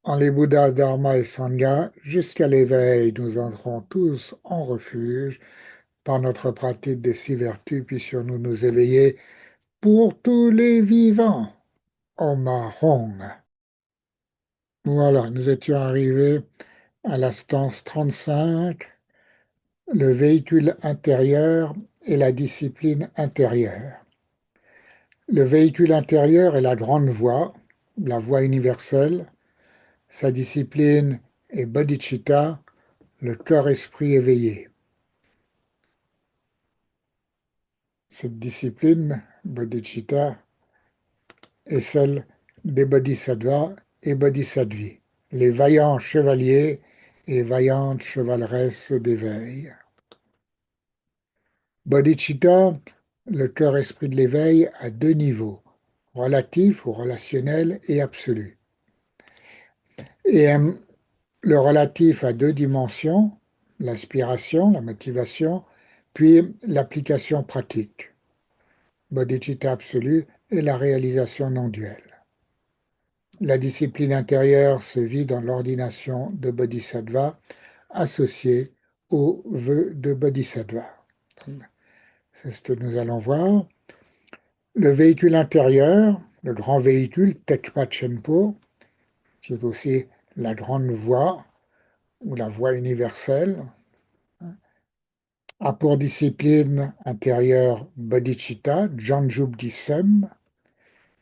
En les Bouddhas, Dharma et Sangha, jusqu'à l'éveil, nous entrons tous en refuge. Par notre pratique des six vertus, puissions-nous nous éveiller pour tous les vivants. Om Mahong. Voilà, nous étions arrivés à la stance 35, le véhicule intérieur et la discipline intérieure. Le véhicule intérieur est la grande voie, la voie universelle. Sa discipline est bodhicitta, le cœur-esprit éveillé. Cette discipline, bodhicitta, est celle des bodhisattvas et bodhisattvas, les vaillants chevaliers et vaillantes chevaleresses d'éveil. Bodhicitta, le cœur-esprit de l'éveil, a deux niveaux, relatif ou relationnel et absolu. Et le relatif a deux dimensions, l'aspiration, la motivation, puis l'application pratique. Bodhicitta absolu est la réalisation non duelle. La discipline intérieure se vit dans l'ordination de bodhisattva associée au vœu de bodhisattva. C'est ce que nous allons voir. Le véhicule intérieur, le grand véhicule, Tekpa Chenpo, c'est aussi la grande voie ou la voie universelle, a pour discipline intérieure bodhicitta, Janjub Disem,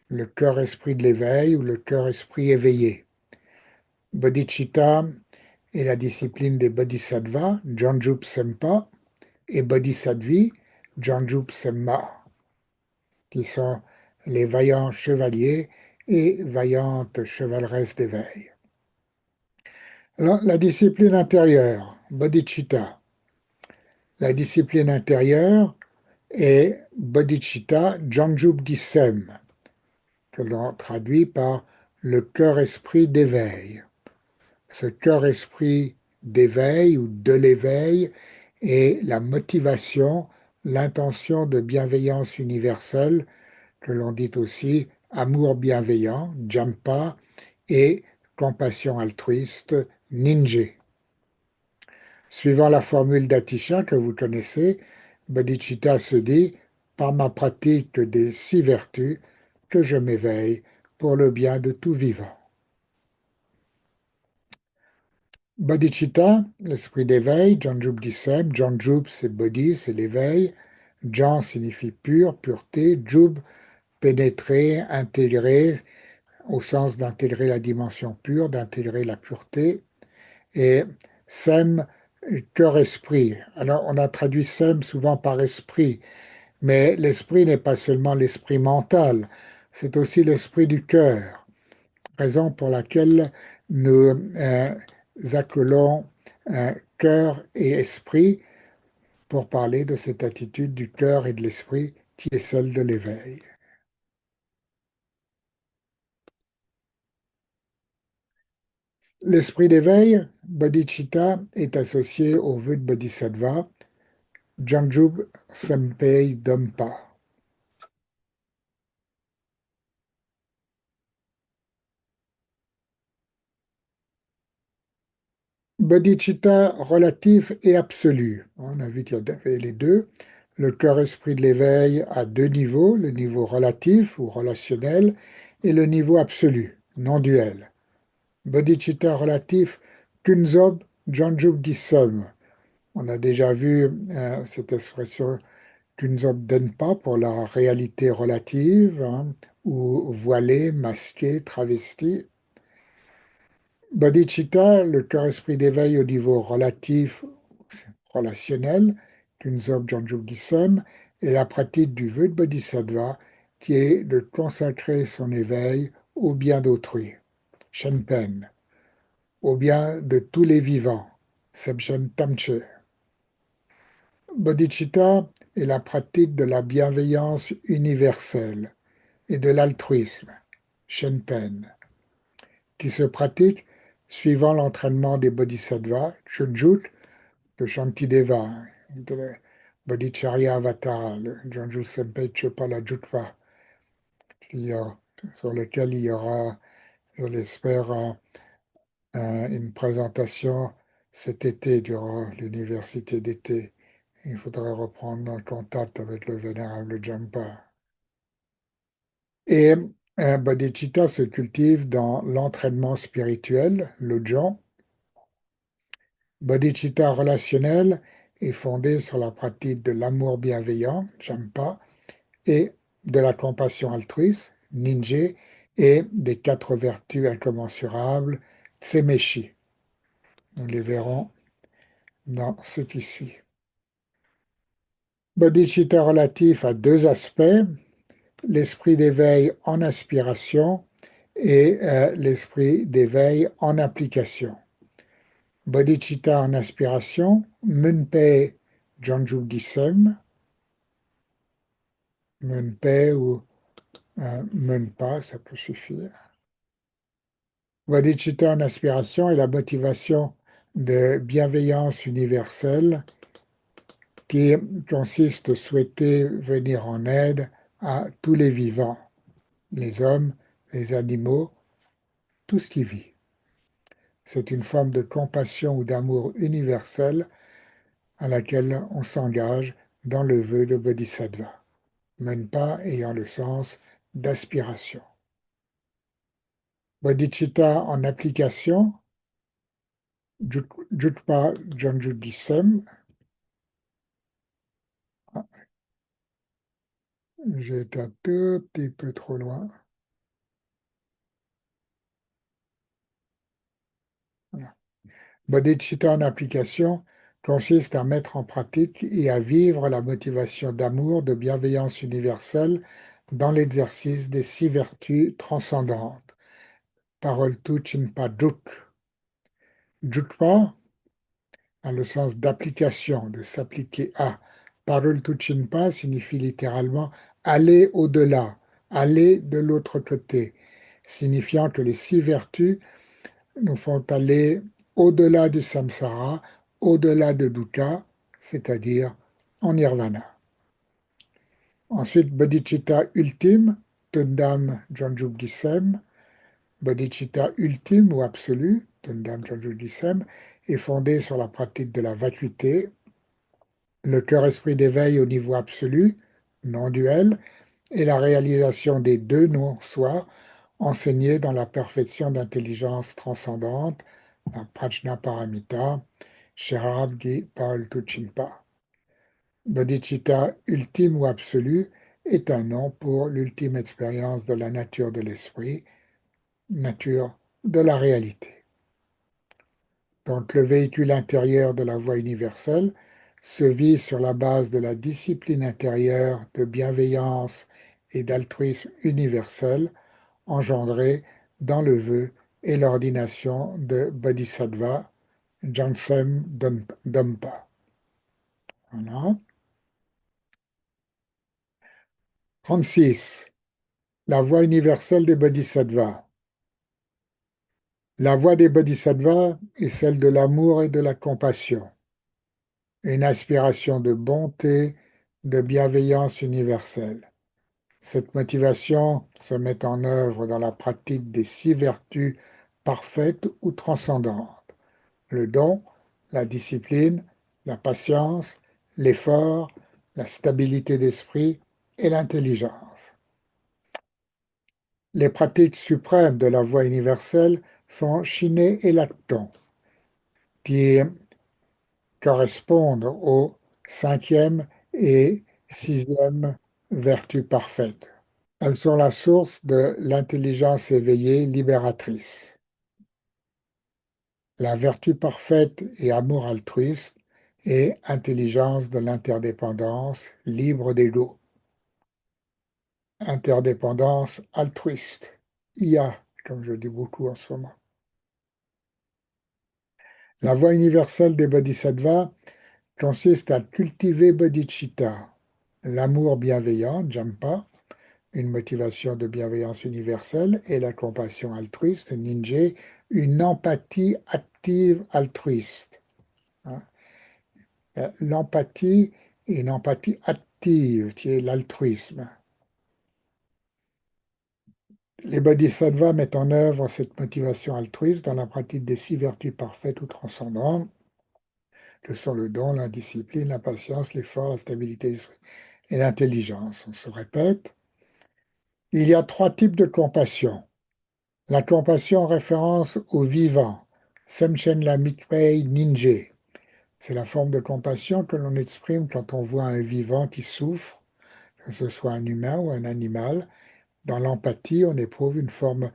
le cœur-esprit de l'éveil ou le cœur-esprit éveillé. Bodhicitta est la discipline des bodhisattvas, Janjub Sempa, et bodhisattvi, Janjub Semma, qui sont les vaillants chevaliers et vaillantes chevaleresses d'éveil. Alors, la discipline intérieure, bodhicitta. La discipline intérieure est bodhicitta Janjub Disem, que l'on traduit par le cœur-esprit d'éveil. Ce cœur-esprit d'éveil ou de l'éveil est la motivation, l'intention de bienveillance universelle, que l'on dit aussi amour bienveillant, Jampa, et compassion altruiste, Ninje. Suivant la formule d'Atisha que vous connaissez, Bodhicitta se dit par ma pratique des six vertus que je m'éveille pour le bien de tout vivant. Bodhicitta, l'esprit d'éveil, Janjub Disem, Janjub c'est Bodhi, c'est l'éveil, Jan signifie pur, pureté, Jub, pénétrer, intégrer, au sens d'intégrer la dimension pure, d'intégrer la pureté, et Sem, cœur-esprit. Alors on a traduit Sem souvent par esprit, mais l'esprit n'est pas seulement l'esprit mental, c'est aussi l'esprit du cœur, raison pour laquelle nous accolons cœur et esprit pour parler de cette attitude du cœur et de l'esprit qui est celle de l'éveil. L'esprit d'éveil, bodhicitta, est associé au vœu de bodhisattva, Janjub Sempei Dompa. Bodhicitta relatif et absolu. On a vu qu'il y avait les deux. Le cœur-esprit de l'éveil a deux niveaux, le niveau relatif ou relationnel et le niveau absolu, non duel. Bodhicitta relatif, Kunzob Janjub Disam. On a déjà vu cette expression Kunzob Denpa pour la réalité relative, ou voilé, masqué, travesti. Bodhicitta, le cœur-esprit d'éveil au niveau relatif, relationnel, Kunzob Janjub Disem, est la pratique du vœu de Bodhisattva qui est de consacrer son éveil au bien d'autrui, Shenpen, au bien de tous les vivants, Sebchen Tamche. Bodhicitta est la pratique de la bienveillance universelle et de l'altruisme, Shenpen, qui se pratique suivant l'entraînement des bodhisattvas, Chunjut, de Shantideva, de Bodhicharya Avatara, le Janju Sempe Chopala Jutva, sur lequel il y aura je l'espère, une présentation cet été durant l'université d'été. Il faudrait reprendre contact avec le vénérable Jampa. Et bodhicitta se cultive dans l'entraînement spirituel, le Lojong. Bodhicitta relationnel est fondé sur la pratique de l'amour bienveillant, Jampa, et de la compassion altruiste, Ninjé, et des quatre vertus incommensurables, Tsemeshi. Nous les verrons dans ce qui suit. Bodhicitta relatif à deux aspects, l'esprit d'éveil en aspiration et l'esprit d'éveil en application. Bodhicitta en aspiration, Munpei Jonju Gisem, Munpei ou Munpa, ça peut suffire. Bodhicitta en aspiration est la motivation de bienveillance universelle qui consiste à souhaiter venir en aide à tous les vivants, les hommes, les animaux, tout ce qui vit. C'est une forme de compassion ou d'amour universel à laquelle on s'engage dans le vœu de Bodhisattva, Menpa ayant le sens d'aspiration. Bodhicitta en application, Jutpa Janjudisem, j'ai été un tout petit peu trop loin. Voilà. Bodhicitta en application consiste à mettre en pratique et à vivre la motivation d'amour, de bienveillance universelle dans l'exercice des six vertus transcendantes. Parole tu Chinpa Juk. Jukpa a le sens d'application, de s'appliquer à. Parole tu Chinpa signifie littéralement aller au-delà, aller de l'autre côté, signifiant que les six vertus nous font aller au-delà du samsara, au-delà de dukkha, c'est-à-dire en nirvana. Ensuite, bodhicitta ultime, Tundam Janjugdisem, bodhicitta ultime ou absolu, Tundam Janjugdisem, est fondé sur la pratique de la vacuité, le cœur-esprit d'éveil au niveau absolu, non duel, et la réalisation des deux non-soi enseignés dans la perfection d'intelligence transcendante, la Prajnaparamita, Sherabdi Paul Tuchinpa. Bodhicitta ultime ou absolu est un nom pour l'ultime expérience de la nature de l'esprit, nature de la réalité. Donc le véhicule intérieur de la voie universelle se vit sur la base de la discipline intérieure de bienveillance et d'altruisme universel engendrée dans le vœu et l'ordination de Bodhisattva Jansem Dompa. Voilà. 36. La voie universelle des Bodhisattvas. La voie des Bodhisattvas est celle de l'amour et de la compassion, une aspiration de bonté, de bienveillance universelle. Cette motivation se met en œuvre dans la pratique des six vertus parfaites ou transcendantes: le don, la discipline, la patience, l'effort, la stabilité d'esprit et l'intelligence. Les pratiques suprêmes de la voie universelle sont Shiné et Lacton, qui correspondent aux cinquième et sixième vertus parfaites. Elles sont la source de l'intelligence éveillée libératrice. La vertu parfaite est amour altruiste et intelligence de l'interdépendance libre d'ego. Interdépendance altruiste, IA, comme je dis beaucoup en ce moment. La voie universelle des bodhisattvas consiste à cultiver bodhicitta, l'amour bienveillant, Jampa, une motivation de bienveillance universelle, et la compassion altruiste, Ninjé, une empathie active altruiste. Hein. L'empathie est une empathie active, qui est l'altruisme. Les bodhisattvas mettent en œuvre cette motivation altruiste dans la pratique des 6 vertus parfaites ou transcendantes, que sont le don, la discipline, la patience, l'effort, la stabilité d'esprit et l'intelligence. On se répète. Il y a 3 types de compassion. La compassion en référence au vivant, Semchen la Mikpei Ninje. C'est la forme de compassion que l'on exprime quand on voit un vivant qui souffre, que ce soit un humain ou un animal. Dans l'empathie, on éprouve une forme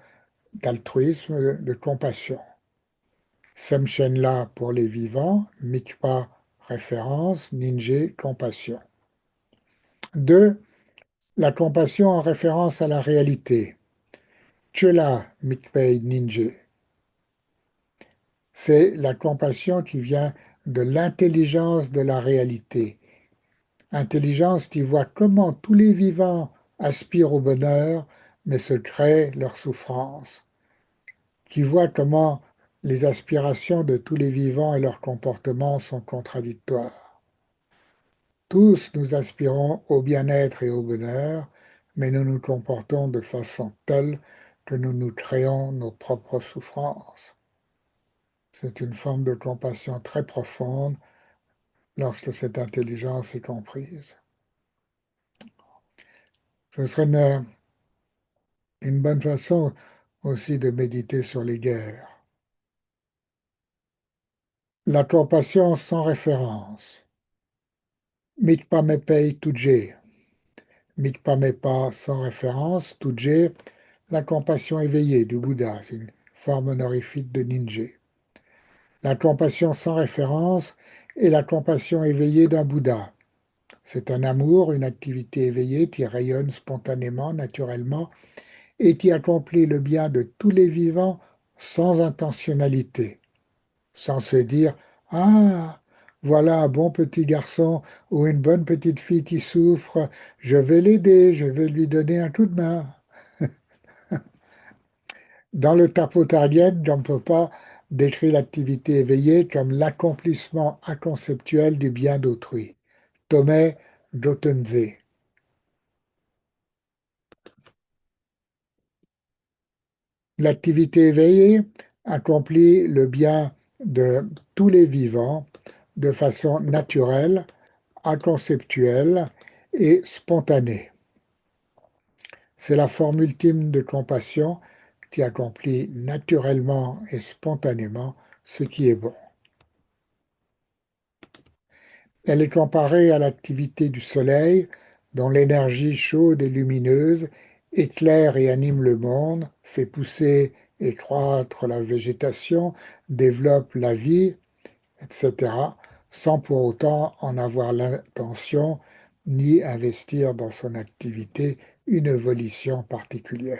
d'altruisme, de compassion. Semchen-la pour les vivants, Mikpa référence, Ninje compassion. 2. La compassion en référence à la réalité. Chela Mikpei Ninje. C'est la compassion qui vient de l'intelligence de la réalité. Intelligence qui voit comment tous les vivants aspirent au bonheur, mais se créent leur souffrance. Qui voit comment les aspirations de tous les vivants et leurs comportements sont contradictoires. Tous nous aspirons au bien-être et au bonheur, mais nous nous comportons de façon telle que nous nous créons nos propres souffrances. C'est une forme de compassion très profonde lorsque cette intelligence est comprise. Ce serait une bonne façon aussi de méditer sur les guerres. La compassion sans référence. Mikpa Mepei Tuje. Mikpa Mepa sans référence. Tuje, la compassion éveillée du Bouddha. C'est une forme honorifique de Ninjé. La compassion sans référence est la compassion éveillée d'un Bouddha. C'est un amour, une activité éveillée qui rayonne spontanément, naturellement, et qui accomplit le bien de tous les vivants sans intentionnalité, sans se dire ah, voilà un bon petit garçon ou une bonne petite fille qui souffre, je vais l'aider, je vais lui donner un coup de main. Dans le Tapotarien, Gampopa décrit l'activité éveillée comme l'accomplissement inconceptuel du bien d'autrui. Tomei Jotenze. L'activité éveillée accomplit le bien de tous les vivants de façon naturelle, inconceptuelle et spontanée. C'est la forme ultime de compassion qui accomplit naturellement et spontanément ce qui est bon. Elle est comparée à l'activité du soleil, dont l'énergie chaude et lumineuse éclaire et anime le monde, fait pousser et croître la végétation, développe la vie, etc., sans pour autant en avoir l'intention ni investir dans son activité une volition particulière.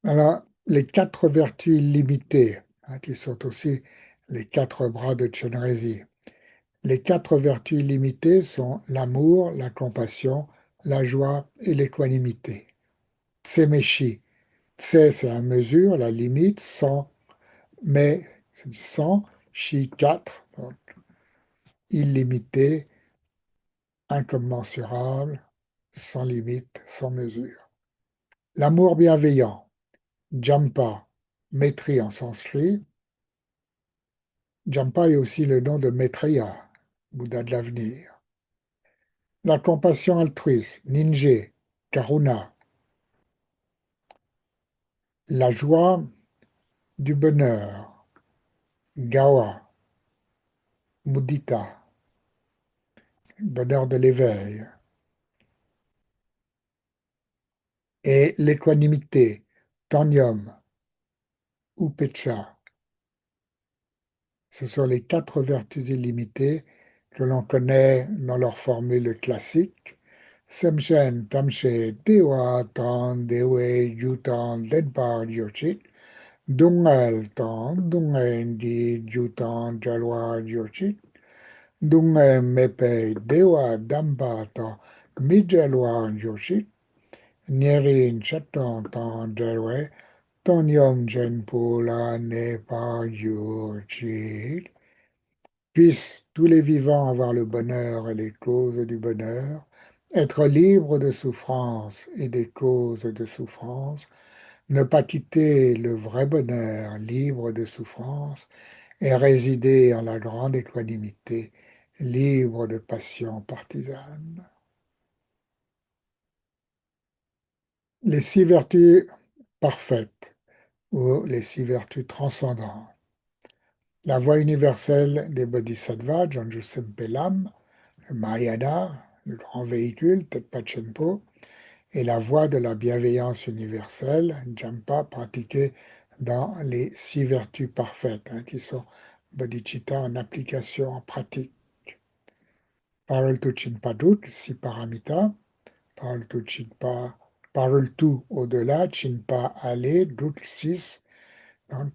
Alors, les 4 vertus illimitées, qui sont aussi les 4 bras de Chenrezig. Les 4 vertus illimitées sont l'amour, la compassion, la joie et l'équanimité. Tsemeshi. Tse, c'est la mesure, la limite, sans, mais, c'est sans, shi 4, donc illimité, incommensurable, sans limite, sans mesure. L'amour bienveillant. Jampa, Maitri en sanskrit. Jampa est aussi le nom de Maitreya, Bouddha de l'avenir. La compassion altruiste, Ninje, Karuna. La joie du bonheur, Gawa, Mudita, bonheur de l'éveil. Et l'équanimité, Tanyam, Upecha. Ce sont les 4 vertus illimitées que l'on connaît dans leur formule classique. Semchen, Tamche, Dewa, Tan, Dewe, Jutan, Denpa, Yochit. Dungal, Tan, Dungen, Di, Jutan, Jalwa, Yochit. Dungen, Mepe, Dewa, Damba, Tan, Mijalwa, Yochit. Nierin, Chatan, Tan, Jalwe. Tonyom, Jenpula, Nepa, Yochit. Puissent tous les vivants avoir le bonheur et les causes du bonheur, être libre de souffrance et des causes de souffrance, ne pas quitter le vrai bonheur libre de souffrance et résider en la grande équanimité libre de passion partisane. Les 6 vertus parfaites ou les 6 vertus transcendantes. La voie universelle des bodhisattvas, Jonju Sempelam, le Mahayana, le grand véhicule, Tedpa Chenpo, et la voie de la bienveillance universelle, Jampa, pratiquée dans les 6 vertus parfaites, qui sont bodhicitta en application, en pratique. Parul tu Chinpadut, 6 paramitas, Parul tu Chinpa, Parul tu au-delà, Chinpa aller, Dut 6,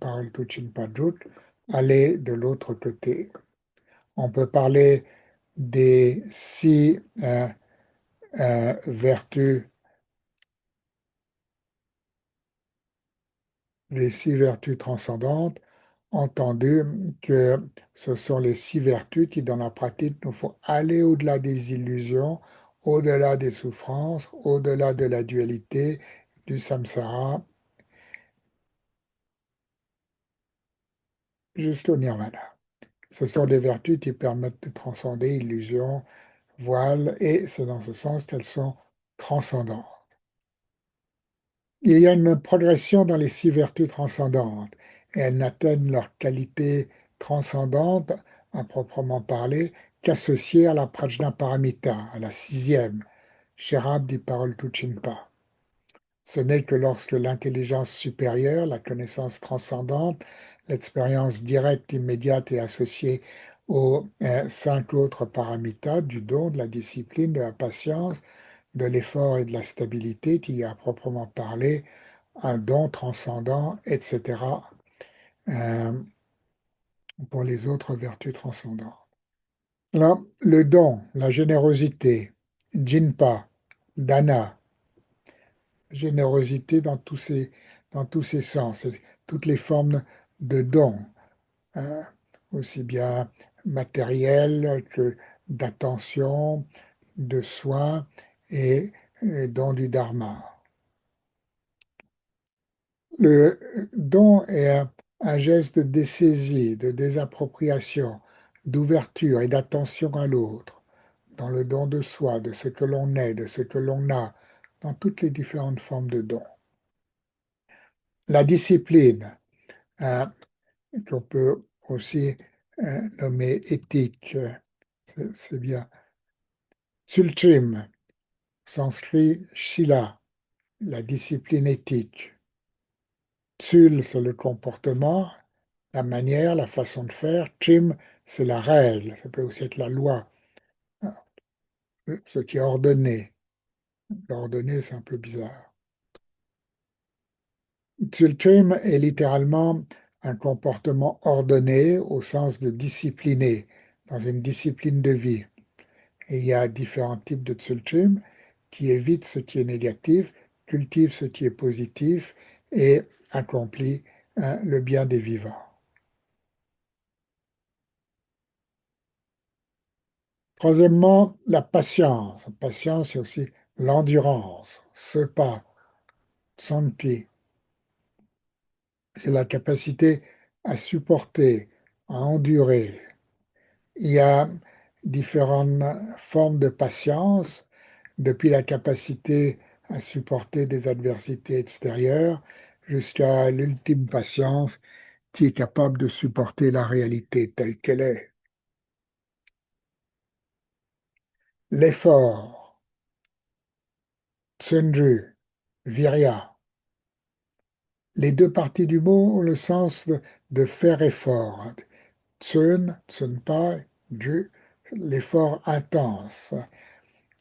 Parul tu Chinpadut, aller de l'autre côté. On peut parler des 6 vertus, les 6 vertus transcendantes, entendu que ce sont les 6 vertus qui, dans la pratique, nous font aller au-delà des illusions, au-delà des souffrances, au-delà de la dualité, du samsara, jusqu'au nirvana. Ce sont des vertus qui permettent de transcender illusions, voiles, et c'est dans ce sens qu'elles sont transcendantes. Il y a une progression dans les 6 vertus transcendantes, et elles n'atteignent leur qualité transcendante, à proprement parler, qu'associée à la Prajnaparamita, à la 6e, Sherabdi Parol Tuchinpa. Ce n'est que lorsque l'intelligence supérieure, la connaissance transcendante, l'expérience directe, immédiate et associée aux 5 autres paramitas, du don, de la discipline, de la patience, de l'effort et de la stabilité, qui a proprement parlé un don transcendant, etc., euh, pour les autres vertus transcendantes. Là, le don, la générosité, jinpa, dana, générosité dans tous ses sens, et toutes les formes de dons, hein, aussi bien matériels que d'attention, de soins et don du dharma. Le don est un geste de dessaisie, de désappropriation, d'ouverture et d'attention à l'autre, dans le don de soi, de ce que l'on est, de ce que l'on a, dans toutes les différentes formes de don. La discipline, hein, qu'on peut aussi nommer éthique, c'est bien. Tsultrim, sanskrit shila, la discipline éthique. Tsul, c'est le comportement, la manière, la façon de faire. Trim, c'est la règle, ça peut aussi être la loi, ce qui est ordonné. L'ordonné, c'est un peu bizarre. Tsultrim est littéralement un comportement ordonné au sens de discipliné, dans une discipline de vie. Et il y a différents types de tsultrim qui évitent ce qui est négatif, cultivent ce qui est positif et accomplit le bien des vivants. Troisièmement, la patience. La patience, c'est aussi l'endurance. Ce pas, santi, c'est la capacité à supporter, à endurer. Il y a différentes formes de patience, depuis la capacité à supporter des adversités extérieures jusqu'à l'ultime patience qui est capable de supporter la réalité telle qu'elle est. L'effort, tsunru, virya. Les 2 parties du mot ont le sens de faire effort. Tsun, tsunpa, ju, l'effort intense.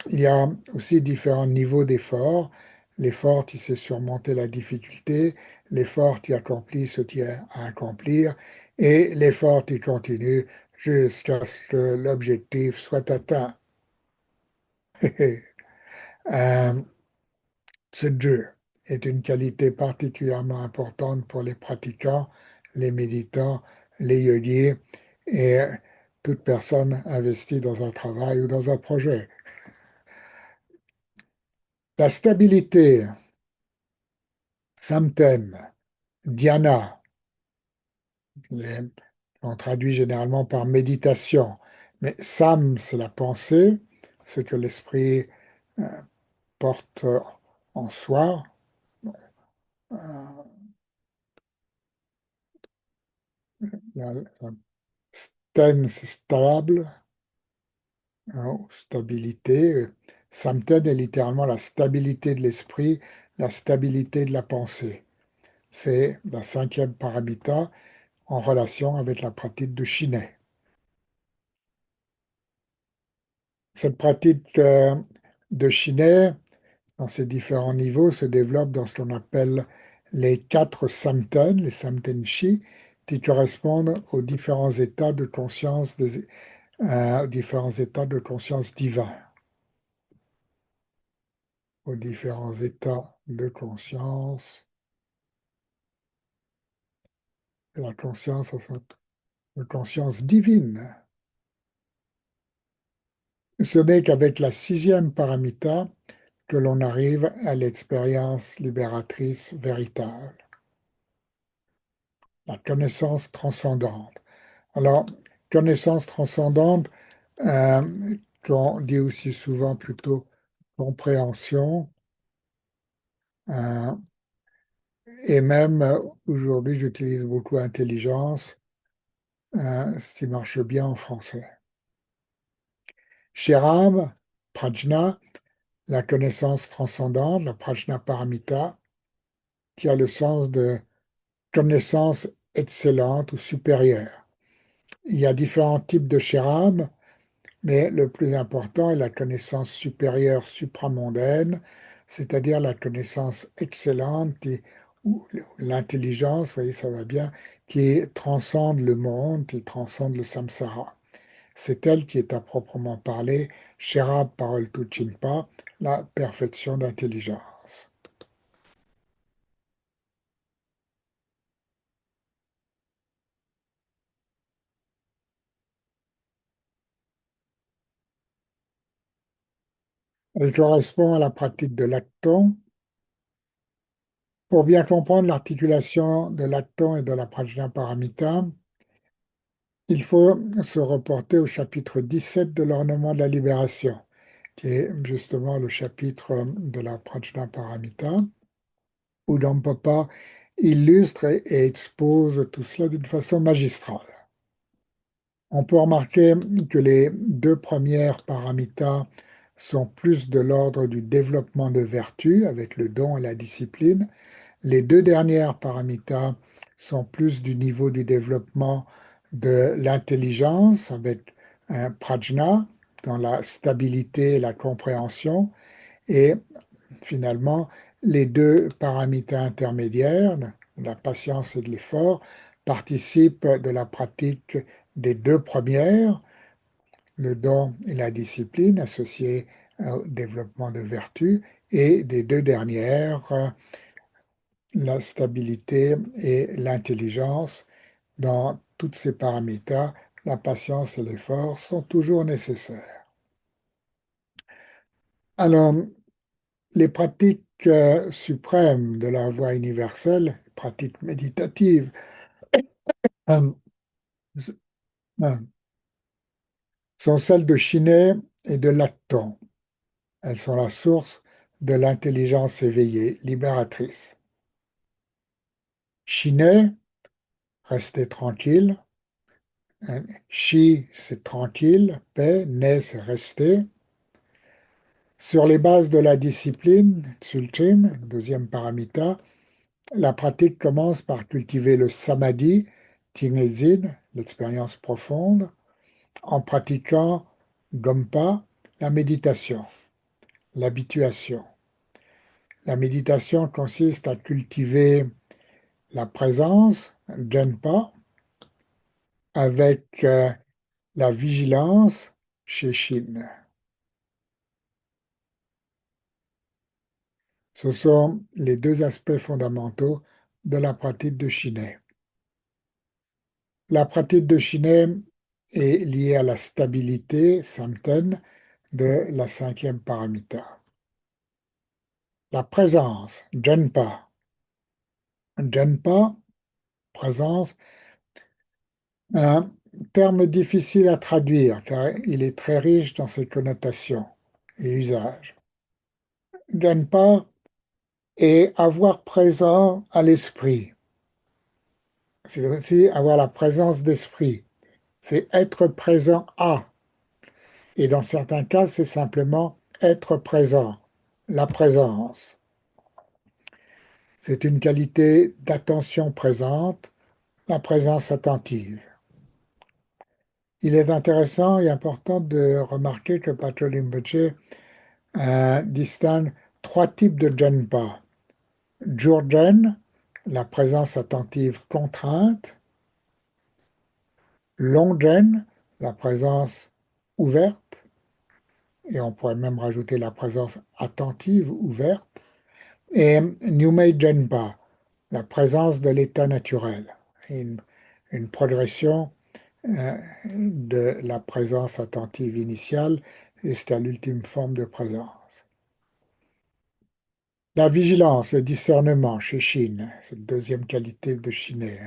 Il y a aussi différents niveaux d'effort. L'effort qui sait surmonter la difficulté, l'effort qui accomplit ce qu'il y a à accomplir, et l'effort qui continue jusqu'à ce que l'objectif soit atteint. Euh, Ce jeu est une qualité particulièrement importante pour les pratiquants, les méditants, les yogis et toute personne investie dans un travail ou dans un projet. La stabilité, samten, dhyana, les- on traduit généralement par méditation, mais sam, c'est la pensée, ce que l'esprit euh, porte en soi. Euh, sten, c'est stable, hein, stabilité. Samten est littéralement la stabilité de l'esprit, la stabilité de la pensée. C'est la cinquième paramita en relation avec la pratique de Shiné. Cette pratique de Shiné, dans ses différents niveaux, se développe dans ce qu'on appelle les quatre samten, les samtenshi, qui correspondent aux différents états de conscience, différents états de conscience divins, aux différents états de la conscience, de conscience divine. Ce n'est qu'avec la sixième paramita que l'on arrive à l'expérience libératrice véritable, la connaissance transcendante. Alors, connaissance transcendante, qu'on dit aussi souvent plutôt compréhension, euh, et même aujourd'hui j'utilise beaucoup intelligence, ce qui marche bien en français. Chez Ram, prajna, la connaissance transcendante, la prajna paramita, qui a le sens de connaissance excellente ou supérieure. Il y a différents types de Shéram, mais le plus important est la connaissance supérieure supramondaine, c'est-à-dire la connaissance excellente ou l'intelligence, vous voyez, ça va bien, qui transcende le monde, qui transcende le samsara. C'est elle qui est à proprement parler, Sherab Parol Tuchinpa, la perfection d'intelligence. Elle correspond à la pratique de l'acton. Pour bien comprendre l'articulation de l'acton et de la prajnaparamita, il faut se reporter au chapitre 17 de l'ornement de la libération, qui est justement le chapitre de la prajnaparamita, où Dampapa illustre et expose tout cela d'une façon magistrale. On peut remarquer que les deux premières paramitas sont plus de l'ordre du développement de vertu avec le don et la discipline. Les deux dernières paramitas sont plus du niveau du développement de l'intelligence avec un prajna dans la stabilité et la compréhension. Et finalement, les deux paramitas intermédiaires, la patience et de l'effort, participent de la pratique des deux premières, le don et la discipline associés au développement de vertu, et des deux dernières, la stabilité et l'intelligence. Dans toutes ces paramita, la patience et l'effort sont toujours nécessaires. Alors, les pratiques suprêmes de la voie universelle, pratiques méditatives, euh, euh, sont celles de Shiné et de Lacton. Elles sont la source de l'intelligence éveillée, libératrice. Shiné, rester tranquille. Shi, c'est tranquille. Paix, né, c'est rester. Sur les bases de la discipline, Tsultrim, deuxième paramita, la pratique commence par cultiver le samadhi, Tingezin, l'expérience profonde, en pratiquant Gompa, la méditation, l'habituation. La méditation consiste à cultiver la présence, Genpa, avec la vigilance, Sheshin. Ce sont les deux aspects fondamentaux de la pratique de Shiné. La pratique de Shinem est liée à la stabilité, Samten, de la cinquième paramita. La présence, Jenpa. Jenpa, présence, un terme difficile à traduire car il est très riche dans ses connotations et usages. Jenpa est avoir présent à l'esprit. C'est aussi avoir la présence d'esprit. C'est être présent à. Et dans certains cas, c'est simplement être présent, la présence. C'est une qualité d'attention présente, la présence attentive. Il est intéressant et important de remarquer que Patrol Rinpoche distingue trois types de Jenpa. Jurjen, la présence attentive contrainte. Longjen, la présence ouverte. Et on pourrait même rajouter la présence attentive ouverte. Et Nyumei Jenpa, la présence de l'état naturel. Une progression de la présence attentive initiale jusqu'à l'ultime forme de présence. La vigilance, le discernement chez Shin, c'est la deuxième qualité de Shiné.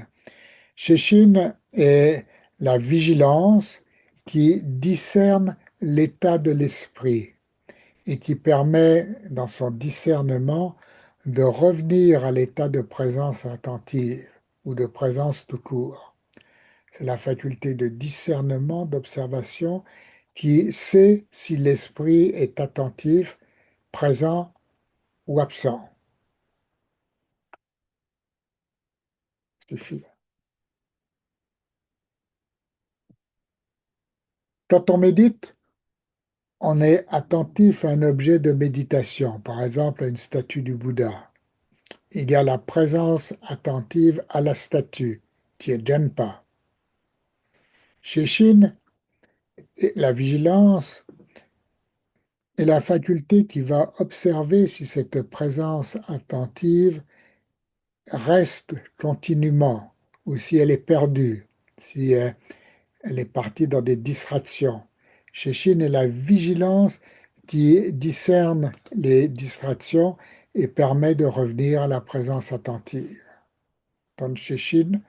Chez Shin est la vigilance qui discerne l'état de l'esprit et qui permet, dans son discernement, de revenir à l'état de présence attentive ou de présence tout court. C'est la faculté de discernement, d'observation, qui sait si l'esprit est attentif, présent ou absent. Suffit. Quand on médite, on est attentif à un objet de méditation, par exemple à une statue du Bouddha. Il y a la présence attentive à la statue, qui est Jenpa. Chez Shin, la vigilance est la faculté qui va observer si cette présence attentive reste continuellement ou si elle est perdue, si elle est partie dans des distractions. Chez Shin, est la vigilance qui discerne les distractions et permet de revenir à la présence attentive. Dans chez Shin,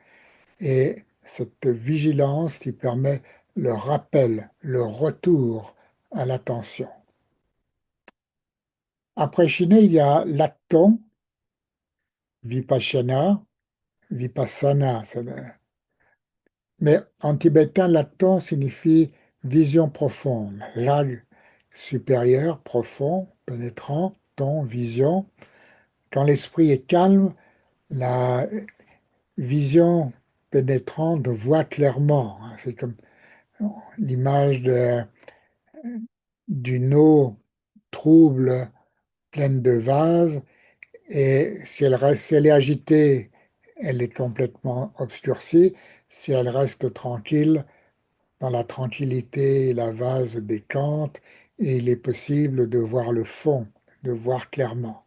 et cette vigilance qui permet le rappel, le retour à l'attention. Après Shiné, il y a l'acton, vipassana, vipassana. Mais en tibétain, l'acton signifie vision profonde, lag supérieur, profond, pénétrant, ton, vision. Quand l'esprit est calme, la vision pénétrante voit clairement. C'est comme l'image d'une eau trouble, pleine de vase, et si elle est agitée, elle est complètement obscurcie. Si elle reste tranquille, dans la tranquillité, la vase décante, et il est possible de voir le fond, de voir clairement.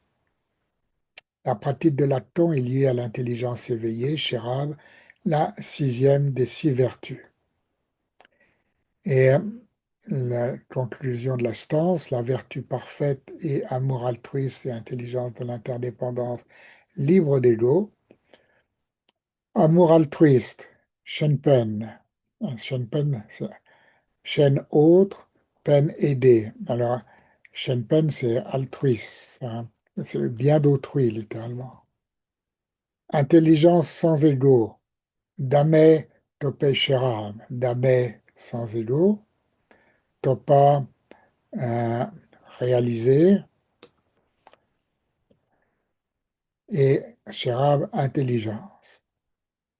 La pratique de l'acton est liée à l'intelligence éveillée, chez Rab, la sixième des six vertus. Et la conclusion de la stance, la vertu parfaite et amour altruiste et intelligence de l'interdépendance libre d'ego. Amour altruiste, Shenpen. Shenpen, c'est Shen autre, pen aider. Alors, Shenpen, c'est altruiste, hein. C'est le bien d'autrui, littéralement. Intelligence sans ego, Dame Tope Sheram. Dame sans ego, Topa euh, réalisé et Sherab intelligence.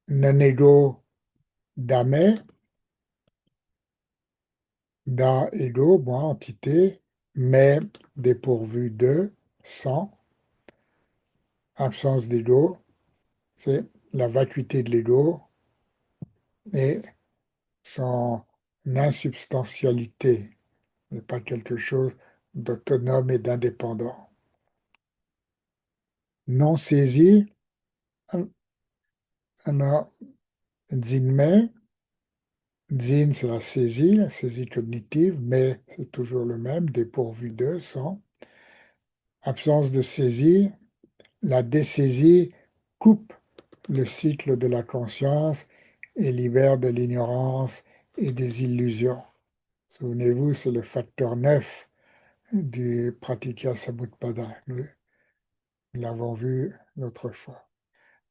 Non ego Dame, Da ego, moi, entité, mais dépourvu de, sans, absence d'ego, c'est la vacuité de l'ego et son insubstantialité, n'est pas quelque chose d'autonome et d'indépendant. Non saisi, alors, Zinmei, Zin, c'est la saisie cognitive, mais c'est toujours le même, dépourvu de, sans. Absence de saisie, la désaisie coupe le cycle de la conscience et libère de l'ignorance et des illusions. Souvenez-vous, c'est le facteur 9 du Pratitya Samutpada. Nous l'avons vu l'autre fois.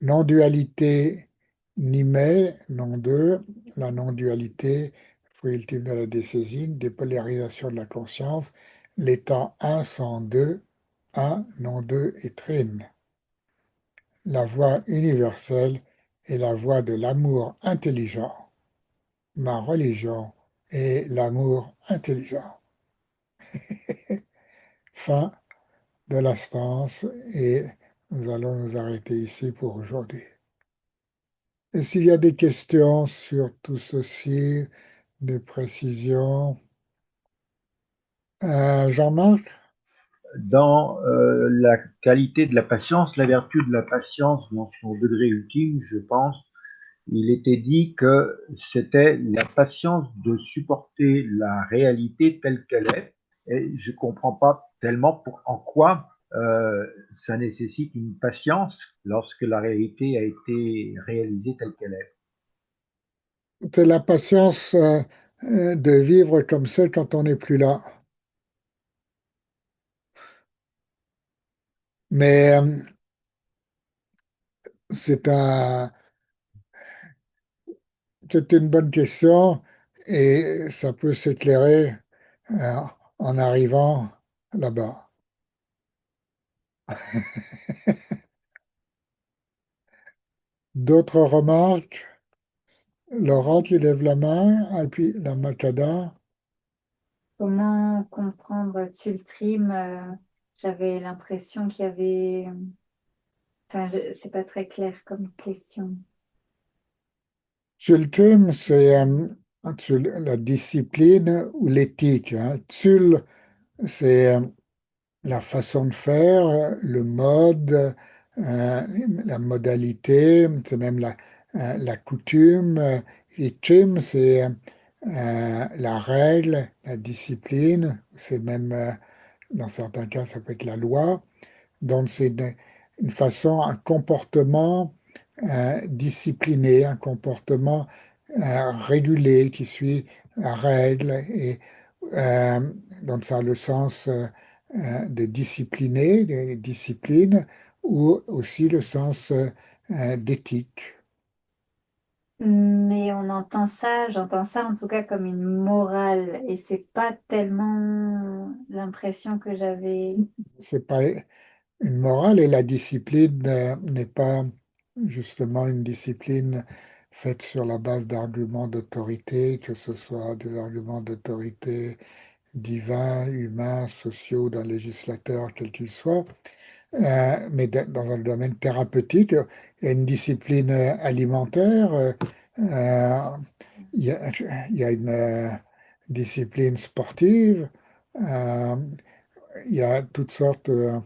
Non-dualité Nimé, non 2, la non-dualité, fruit ultime de la désaisine, dépolarisation de la conscience, l'état 1 sans 2, 1, non 2 et trine. La voie universelle est la voie de l'amour intelligent. Ma religion est l'amour intelligent. Fin de la stance et nous allons nous arrêter ici pour aujourd'hui. Et s'il y a des questions sur tout ceci, des précisions, Jean-Marc, Dans la qualité de la patience, la vertu de la patience dans son degré ultime, je pense, il était dit que c'était la patience de supporter la réalité telle qu'elle est. Et je ne comprends pas tellement en quoi ça nécessite une patience lorsque la réalité a été réalisée telle qu'elle est. c'est la patience de vivre comme ça quand on n'est plus là. Mais c'est un, c'est une bonne question et ça peut s'éclairer euh, en arrivant là-bas. D'autres remarques? Laurent qui lève la main, et puis la Macada. Comment comprendre Tultrim? J'avais l'impression qu'il y avait... Enfin, c'est pas très clair comme question. Tsultum, c'est la discipline ou l'éthique, hein. Tsul, c'est la façon de faire, le mode, la modalité, c'est même la coutume. Et Chim, c'est la règle, la discipline, c'est même, dans certains cas, ça peut être la loi. Donc, c'est une façon, un comportement discipliné, un comportement régulé qui suit la règle. Et euh, donc, ça a le sens de discipliner, de discipline, ou aussi le sens d'éthique. Mais on entend ça, j'entends ça en tout cas comme une morale, et c'est pas tellement l'impression que j'avais. C'est pas une morale et la discipline n'est pas justement une discipline faite sur la base d'arguments d'autorité, que ce soit des arguments d'autorité divins, humains, sociaux, d'un législateur, quel qu'il soit, mais dans un domaine thérapeutique. Il y a une discipline alimentaire, euh, il y a une discipline sportive, euh, il y a toutes sortes. Euh,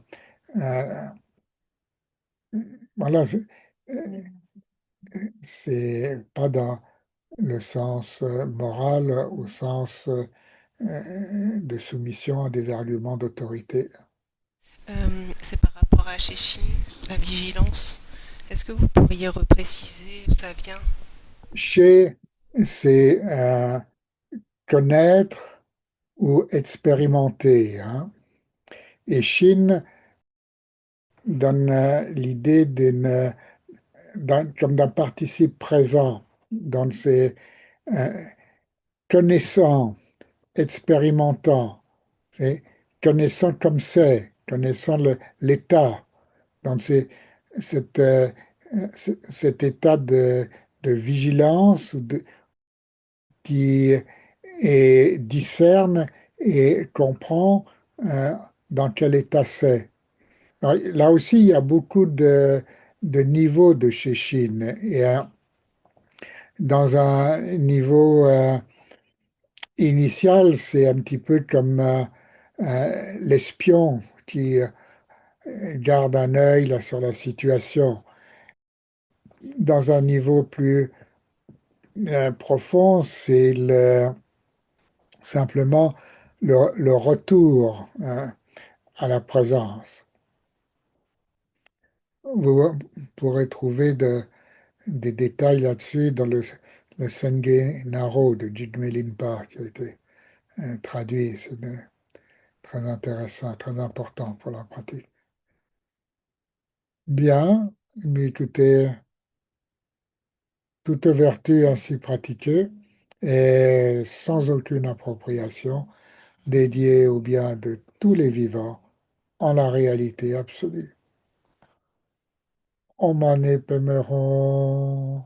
voilà, Oui. c'est pas dans le sens moral, au sens de soumission à des arguments d'autorité. C'est par rapport à Chéchine, la vigilance. Est-ce que vous pourriez repréciser d'où ça vient? Chez, c'est connaître ou expérimenter, hein. Et Chine donne l'idée comme d'un participe présent. Donc c'est euh, connaissant, expérimentant, et connaissant comme c'est, connaissant l'état. Donc c'est cet, cet état de vigilance qui discerne et comprend euh, dans quel état c'est. Là aussi, il y a beaucoup de niveaux de Chéchine. Et dans un niveau initial, c'est un petit peu comme l'espion qui garde un œil là, sur la situation. Dans un niveau plus profond, c'est simplement le retour, hein, à la présence. Vous pourrez trouver des détails là-dessus dans le Senge Naro de Jigme Limpa qui a été traduit. C'est très intéressant, très important pour la pratique. Bien, mais toute vertu ainsi pratiquée est sans aucune appropriation, dédiée au bien de tous les vivants en la réalité absolue. Om Mani Padme Hum.